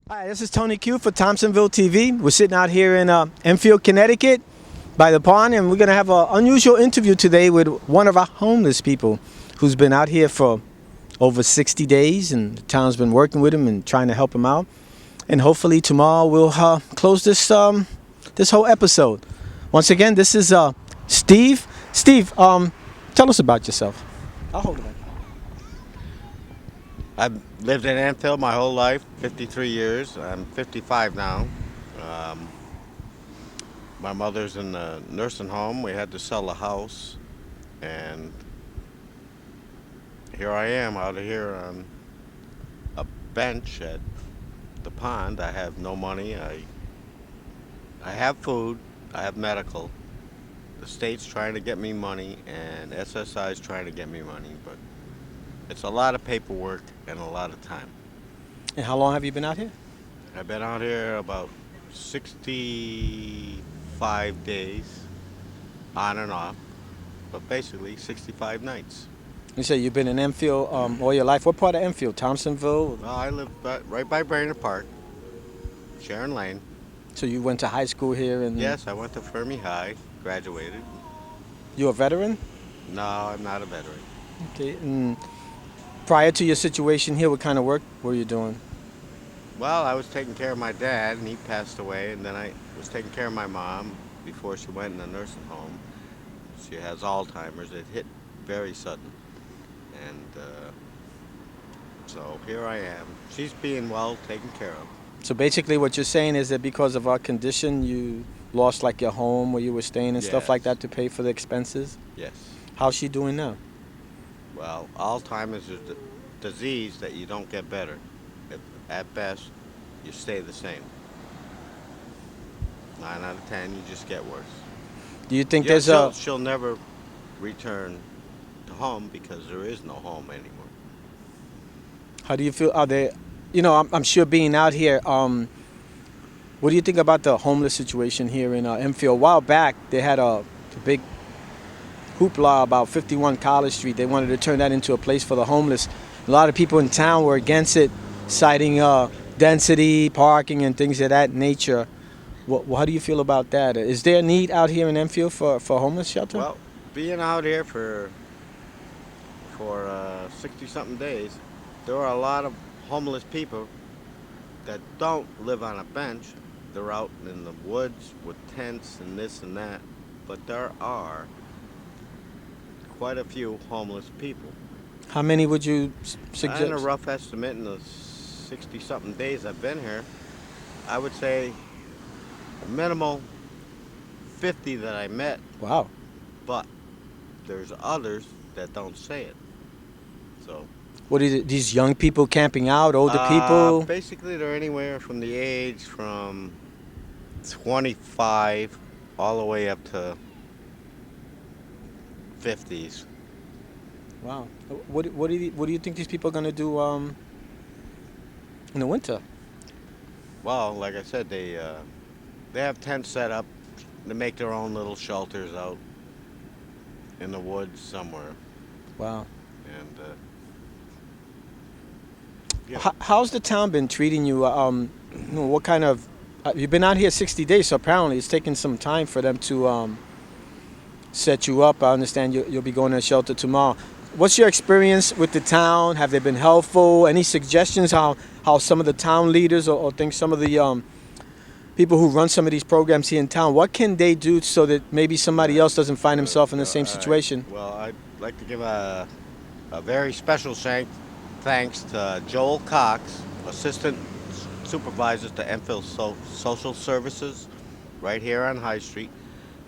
Hi, this is Tony Q for Thompsonville TV. We're sitting out here in Enfield, Connecticut by the pond, and we're going to have an unusual interview today with one of our homeless people who's been out here for over 60 days, and the town's been working with him and trying to help him out. And hopefully tomorrow we'll close this whole episode. Once again, this is Steve. Steve, tell us about yourself. I'll hold it. I've lived in Enfield my whole life, 53 years. I'm 55 now. Um, my mother's in a nursing home. We had to sell a house, and here I am out here on a bench at the pond. I have no money. I have food. I have medical. The state's trying to get me money, and SSI's trying to get me money, but it's a lot of paperwork and a lot of time. And how long have you been out here? I've been out here about 65 days, on and off, but basically 65 nights. You say you've been in Enfield all your life. What part of Enfield? Thompsonville? Well, I live right by Brainerd Park, Sharon Lane. So you went to high school here and Yes, I went to Fermi High, graduated. you a veteran? No, I'm not a veteran. Okay. And prior to your situation here, what kind of work were you doing? Well, I was taking care of my dad, and he passed away, and then I was taking care of my mom before she went in a nursing home. She has Alzheimer's. It hit very sudden. And so here I am. She's being well taken care of. So basically what you're saying is that because of our condition, you lost like your home where you were staying and stuff like Yes. that to pay for the expenses? Yes. How's she doing now? Well, Alzheimer's is a disease that you don't get better. At best, you stay the same. 9 out of 10, you just get worse. Do you think Yeah, there's she'll never return to home because there is no home anymore. how do you feel? Are they, I'm sure being out here, what do you think about the homeless situation here in Enfield? A while back, they had a big hoopla about 51 College Street. They wanted to turn that into a place for the homeless. A lot of people in town were against it, citing density, parking, and things of that nature. How do you feel about that? Is there a need out here in Enfield for a homeless shelter? Well, being out here for 60-something days, there are a lot of homeless people that don't live on a bench. They're out in the woods with tents and this and that. But there are quite a few homeless people. How many would you suggest? And a rough estimate in the 60-something days I've been here, I would say minimal 50 that I met, Wow. but there's others that don't say it. So What is it? These young people camping out, older people? basically they're anywhere from the age from 25 all the way up to 50s. Wow. What do you think these people are gonna do in the winter? Well, like I said, they have tents set up. They make their own little shelters out in the woods somewhere. Wow. And yeah. How's the town been treating you? What kind of? You've been out here 60 days, so apparently it's taken some time for them to set you up. I understand you'll be going to a shelter tomorrow. What's your experience with the town? Have they been helpful? Any suggestions how some of the town leaders or think some of the people who run some of these programs here in town, what can they do so that maybe somebody else doesn't find himself in the same situation? Well, I'd like to give a very special thanks to Joel Cox, Assistant Supervisor to Enfield Social Services, right here on High Street.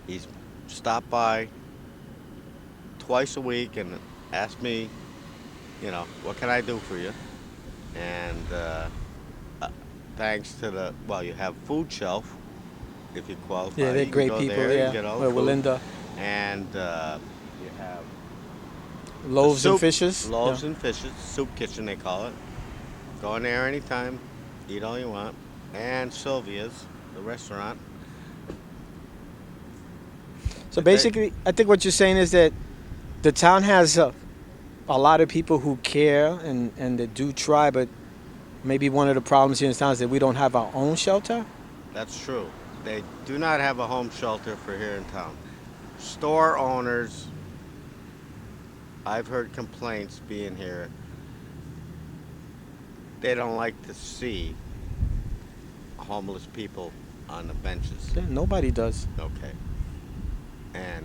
He's stopped by twice a week and asked me, what can I do for you? And thanks to you have food shelf if you qualify. Yeah, they're You can great go people. there, you Yeah, can get all well, food. Linda, And you have loaves and soup, fishes. Loaves Yeah. and fishes, soup kitchen they call it. Go in there anytime, eat all you want. And Sylvia's, the restaurant. So basically, I think what you're saying is that the town has a lot of people who care and they do try, but maybe one of the problems here in town is that we don't have our own shelter. That's true. They do not have a home shelter for here in town. Store owners, I've heard complaints being here. They don't like to see homeless people on the benches. Yeah, nobody does. Okay. And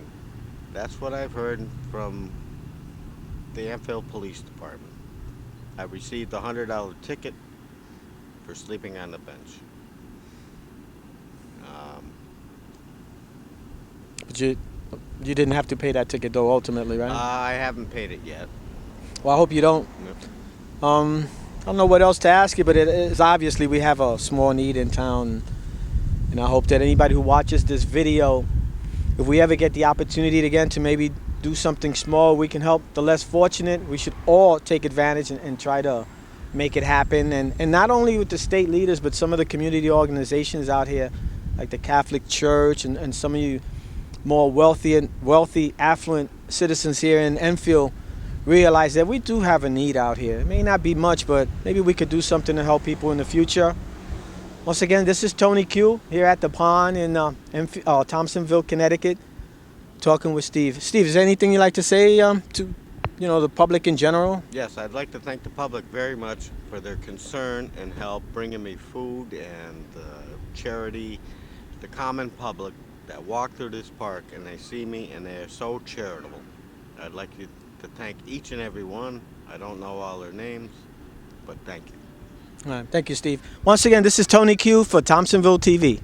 that's what I've heard from the Enfield Police Department. I received a $100 ticket for sleeping on the bench. Um, But you didn't have to pay that ticket though, ultimately, right? I haven't paid it yet. Well, I hope you don't. I don't know what else to ask you, but it is obviously we have a small need in town, and I hope that anybody who watches this video, if we ever get the opportunity again to maybe do something small, we can help the less fortunate. We should all take advantage and try to make it happen, and not only with the state leaders, but some of the community organizations out here, like the Catholic Church and some of you more wealthy, affluent citizens here in Enfield realize that we do have a need out here. It may not be much, but maybe we could do something to help people in the future. Once again, this is Tony Q here at the pond in Thompsonville, Connecticut, talking with Steve. Steve, is there anything you'd like to say to the public in general? Yes, I'd like to thank the public very much for their concern and help bringing me food and charity. The common public that walk through this park and they see me and they are so charitable. I'd like you to thank each and every one. I don't know all their names, but thank you. All right, thank you, Steve. Once again, this is Tony Q for Thompsonville TV.